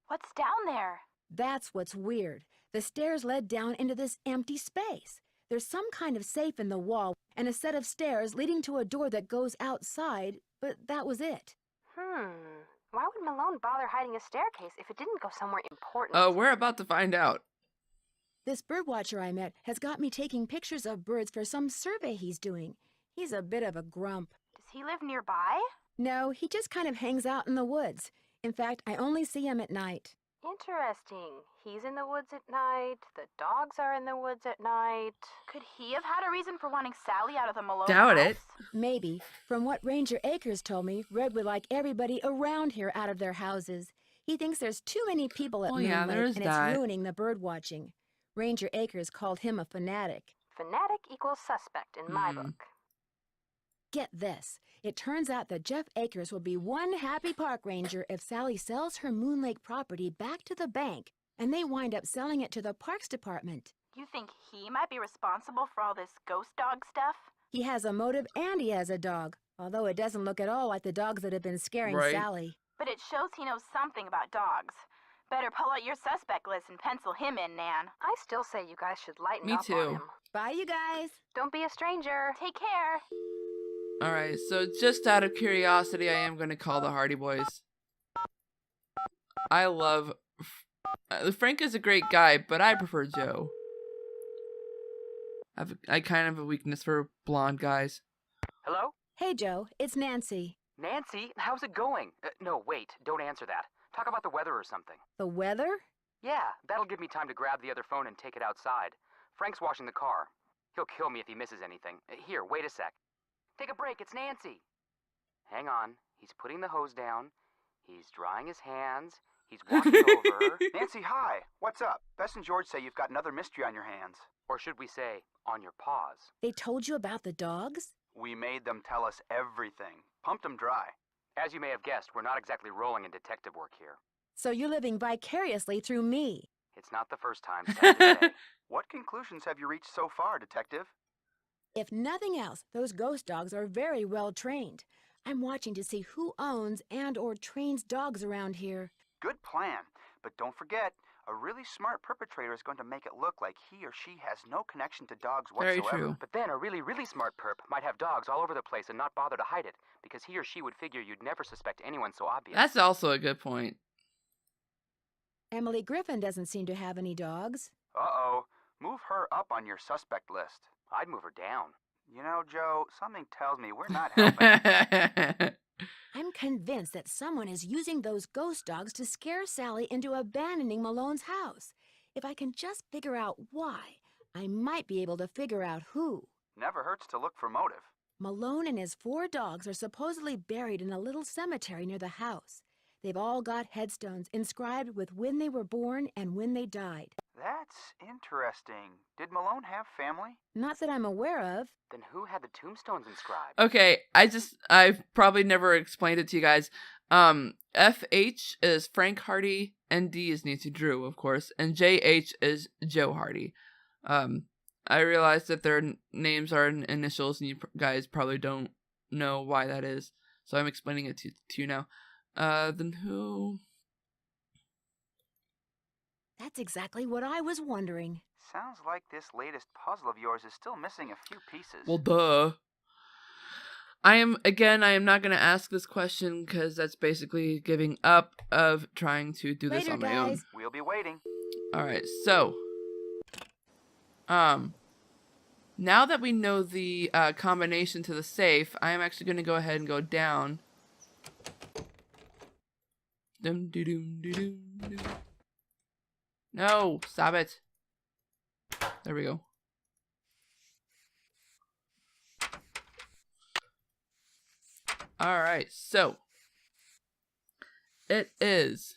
What's down there? That's what's weird. The stairs led down into this empty space. There's some kind of safe in the wall and a set of stairs leading to a door that goes outside, but that was it. Why would Malone bother hiding a staircase if it didn't go somewhere important? Oh, we're about to find out. This birdwatcher I met has got me taking pictures of birds for some survey he's doing. He's a bit of a grump. Does he live nearby? No, he just kind of hangs out in the woods. In fact, I only see him at night. Interesting. He's in the woods at night. The dogs are in the woods at night. Could he have had a reason for wanting Sally out of the Malone Doubt house? it. Maybe. From what Ranger Akers told me, Red would like everybody around here out of their houses. He thinks there's too many people at Oh, Moon yeah, Lake, there's and that. it's ruining the bird watching. Ranger Akers called him a fanatic. Fanatic equals suspect in my book. Get this. It turns out that Jeff Akers will be one happy park ranger if Sally sells her Moon Lake property back to the bank, and they wind up selling it to the Parks Department. You think he might be responsible for all this ghost dog stuff? He has a motive and he has a dog, although it doesn't look at all like the dogs that have been scaring Right. Sally. But it shows he knows something about dogs. Better pull out your suspect list and pencil him in, Nan. I still say you guys should lighten Me up too. on him. Bye, you guys. Don't be a stranger. Take care. Alright, so just out of curiosity, I am going to call the Hardy Boys. I love... Frank is a great guy, but I prefer Joe. I kind of have a weakness for blonde guys. Hello? Hey, Joe. It's Nancy. Nancy, how's it going? No, wait, don't answer that. Talk about the weather or something. The weather? Yeah, that'll give me time to grab the other phone and take it outside. Frank's washing the car. He'll kill me if he misses anything. Here, wait a sec. Take a break, it's Nancy. Hang on, he's putting the hose down. He's drying his hands. He's walking over. Nancy, hi. What's up? Bess and George say you've got another mystery on your hands. Or should we say, on your paws. They told you about the dogs? We made them tell us everything. Pumped them dry. As you may have guessed, we're not exactly rolling in detective work here. So you're living vicariously through me. It's not the first time, sad to say. What conclusions have you reached so far, Detective? If nothing else, those ghost dogs are very well trained. I'm watching to see who owns and/or trains dogs around here. Good plan. But don't forget, a really smart perpetrator is going to make it look like he or she has no connection to dogs Very whatsoever. true. But then a really, really smart perp might have dogs all over the place and not bother to hide it, because he or she would figure you'd never suspect anyone so obvious. That's also a good point. Emily Griffin doesn't seem to have any dogs. Uh-oh. Move her up on your suspect list. I'd move her down. You know, Joe, something tells me we're not helping. I'm convinced that someone is using those ghost dogs to scare Sally into abandoning Malone's house. If I can just figure out why, I might be able to figure out who. Never hurts to look for motive. Malone and his 4 dogs are supposedly buried in a little cemetery near the house. They've all got headstones inscribed with when they were born and when they died. That's interesting. Did Malone have family? Not that I'm aware of. Then who had the tombstones inscribed? Okay, I've probably never explained it to you guys. FH is Frank Hardy, and D is Nancy Drew, of course, and JH is Joe Hardy. I realize that their names are initials, and you guys probably don't know why that is, so I'm explaining it to you now. Then who? That's exactly what I was wondering. Sounds like this latest puzzle of yours is still missing a few pieces. Well, duh. I am not going to ask this question because that's basically giving up of trying to do this Later, on my own. guys. We'll be waiting. Alright, so now that we know the combination to the safe, I am actually going to go ahead and go down. Dum doo dum doo dum doo. No, stop it. There we go. Alright, so it is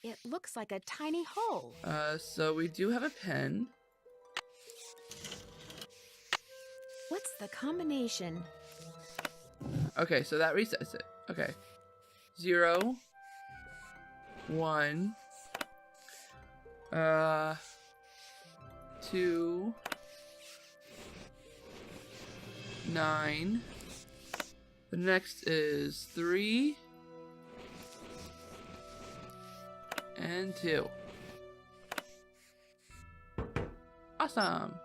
It looks like a tiny hole. so we do have a pen. What's the combination? Okay, so that resets it. Okay. 0, 1, 2, 9. The next is 3, and 2. Awesome.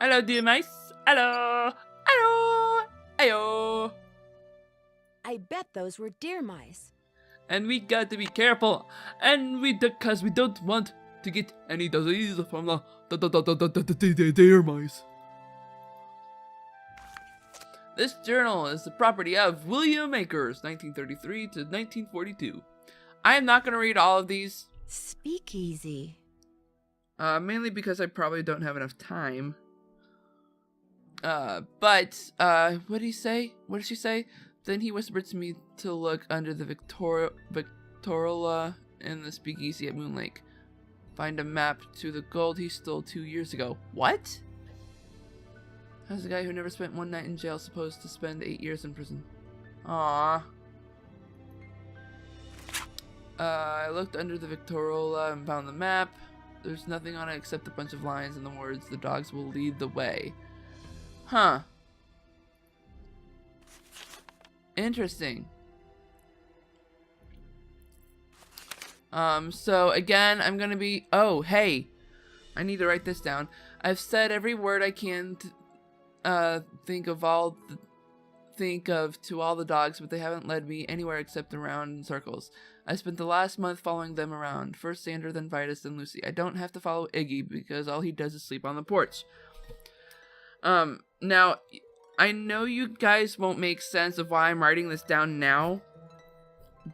Hello, dear mice. Hello. Hello. Ayo. I bet those were deer mice. And we got to be careful. And because we don't want to get any disease from the deer mice. This journal is the property of William Akers, 1933 to 1942. I am not going to read all of these. Speakeasy. Mainly because I probably don't have enough time. What did he say? What did she say? Then he whispered to me to look under the Victrola in the speakeasy at Moon Lake. Find a map to the gold he stole 2 years ago. What? How's the guy who never spent one night in jail supposed to spend 8 years in prison? Aww. I looked under the Victrola and found the map. There's nothing on it except a bunch of lines and the words, "The dogs will lead the way." Huh. Interesting. So again, I'm gonna be... Oh, hey! I need to write this down. I've said every word I can to think of to all the dogs, but they haven't led me anywhere except around in circles. I spent the last month following them around. First Sandra, then Vitus, then Lucy. I don't have to follow Iggy because all he does is sleep on the porch. Now, I know you guys won't make sense of why I'm writing this down now,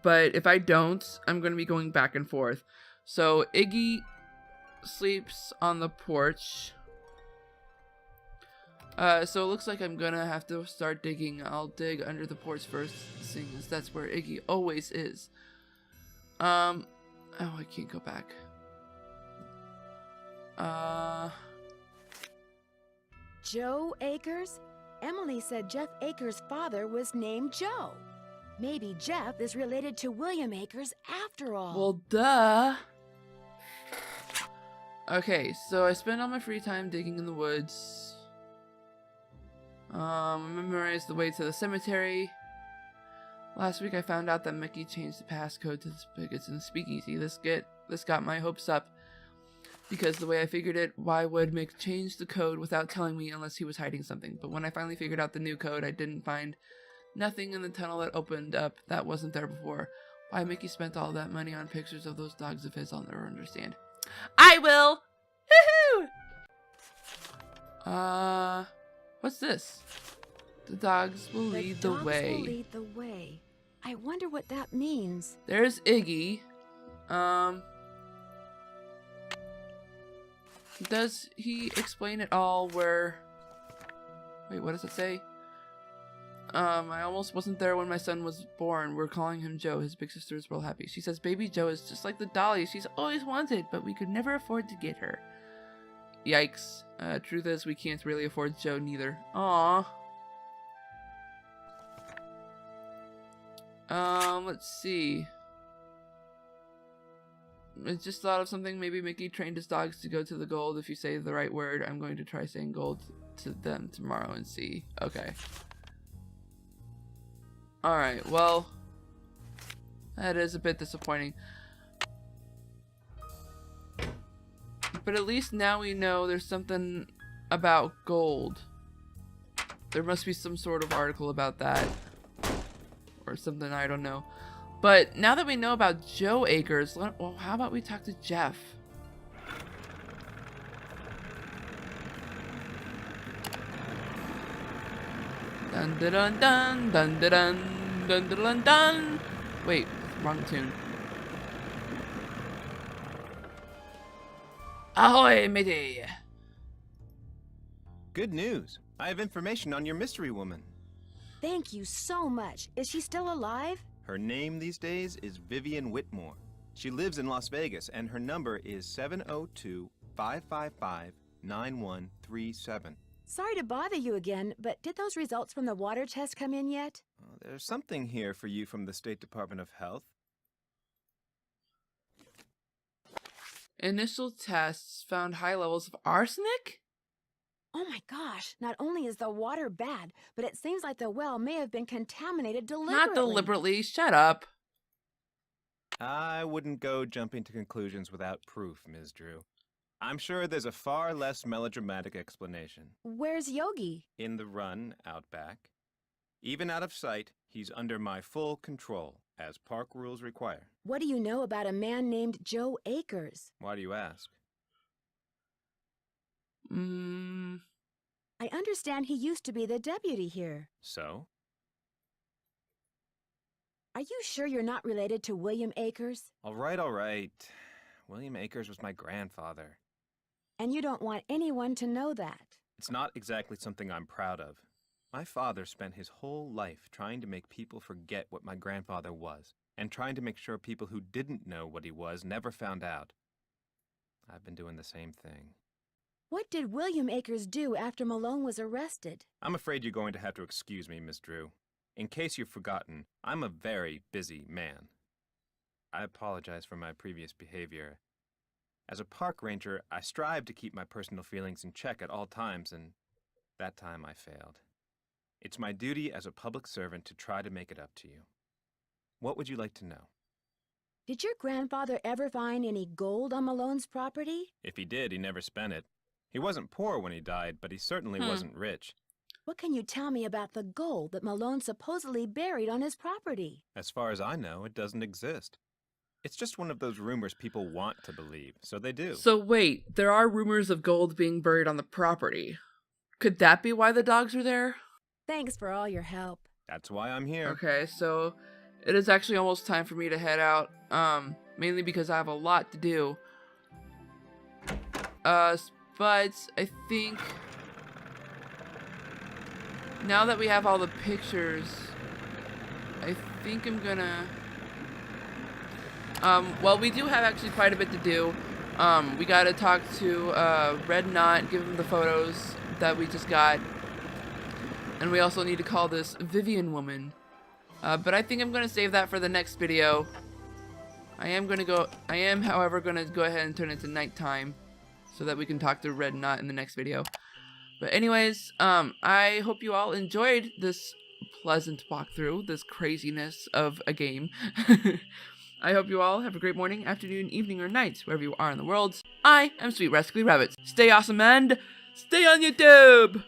but if I don't, I'm going to be going back and forth. So, Iggy sleeps on the porch. So it looks like I'm going to have to start digging. I'll dig under the porch first, seeing as that's where Iggy always is. Oh, I can't go back. Joe Akers? Emily said Jeff Akers' father was named Joe. Maybe Jeff is related to William Akers after all. Well, duh. Okay, so I spend all my free time digging in the woods. I memorized the way to the cemetery. Last week I found out that Mickey changed the passcode to the spigots in the speakeasy. This got my hopes up. Because the way I figured it, why would Mick change the code without telling me unless he was hiding something? But when I finally figured out the new code, I didn't find nothing in the tunnel that opened up that wasn't there before. Why Mickey spent all that money on pictures of those dogs of his, I'll never understand. I will! Woohoo! What's this? The dogs will lead the way. Will lead the way. I wonder what that means. There's Iggy. Does he explain it all where... Wait, what does it say? I almost wasn't there when my son was born. We're calling him Joe. His big sister is real happy. She says baby Joe is just like the dolly she's always wanted, but we could never afford to get her. Yikes. Truth is, we can't really afford Joe neither. Aww. Let's see. I just thought of something. Maybe Mickey trained his dogs to go to the gold. If you say the right word, I'm going to try saying gold to them tomorrow and see. Okay. Alright, well, that is a bit disappointing. But at least now we know there's something about gold. There must be some sort of article about that. Or something, I don't know. But now that we know about Joe Akers, well, how about we talk to Jeff? Dun dun dun dun dun dun dun dun dun dun. Wait, wrong tune. Ahoy, matey! Good news. I have information on your mystery woman. Thank you so much. Is she still alive? Her name these days is Vivian Whitmore. She lives in Las Vegas, and her number is 702-555-9137. Sorry to bother you again, but did those results from the water test come in yet? There's something here for you from the State Department of Health. Initial tests found high levels of arsenic? Oh my gosh, not only is the water bad, but it seems like the well may have been contaminated deliberately. Not deliberately, shut up. I wouldn't go jumping to conclusions without proof, Ms. Drew. I'm sure there's a far less melodramatic explanation. Where's Yogi? In the run out back. Even out of sight, he's under my full control, as park rules require. What do you know about a man named Joe Akers? Why do you ask? I understand he used to be the deputy here. So? Are you sure you're not related to William Akers? All right. William Akers was my grandfather. And you don't want anyone to know that. It's not exactly something I'm proud of. My father spent his whole life trying to make people forget what my grandfather was, and trying to make sure people who didn't know what he was never found out. I've been doing the same thing. What did William Akers do after Malone was arrested? I'm afraid you're going to have to excuse me, Miss Drew. In case you've forgotten, I'm a very busy man. I apologize for my previous behavior. As a park ranger, I strive to keep my personal feelings in check at all times, and that time I failed. It's my duty as a public servant to try to make it up to you. What would you like to know? Did your grandfather ever find any gold on Malone's property? If he did, he never spent it. He wasn't poor when he died, but he certainly wasn't rich. What can you tell me about the gold that Malone supposedly buried on his property? As far as I know, it doesn't exist. It's just one of those rumors people want to believe, so they do. So wait, there are rumors of gold being buried on the property. Could that be why the dogs are there? Thanks for all your help. That's why I'm here. Okay, so it is actually almost time for me to head out. Mainly because I have a lot to do. But I think now that we have all the pictures, I think I'm gonna well, we do have actually quite a bit to do. We gotta talk to Red Knot, give him the photos that we just got. And we also need to call this Vivian woman. But I think I'm gonna save that for the next video. I am, however, gonna go ahead and turn it to nighttime so that we can talk to Red Knot in the next video. But anyways, I hope you all enjoyed this pleasant walkthrough, this craziness of a game. I hope you all have a great morning, afternoon, evening, or night, wherever you are in the world. I am Sweet Rascally Rabbit. Stay awesome and stay on YouTube!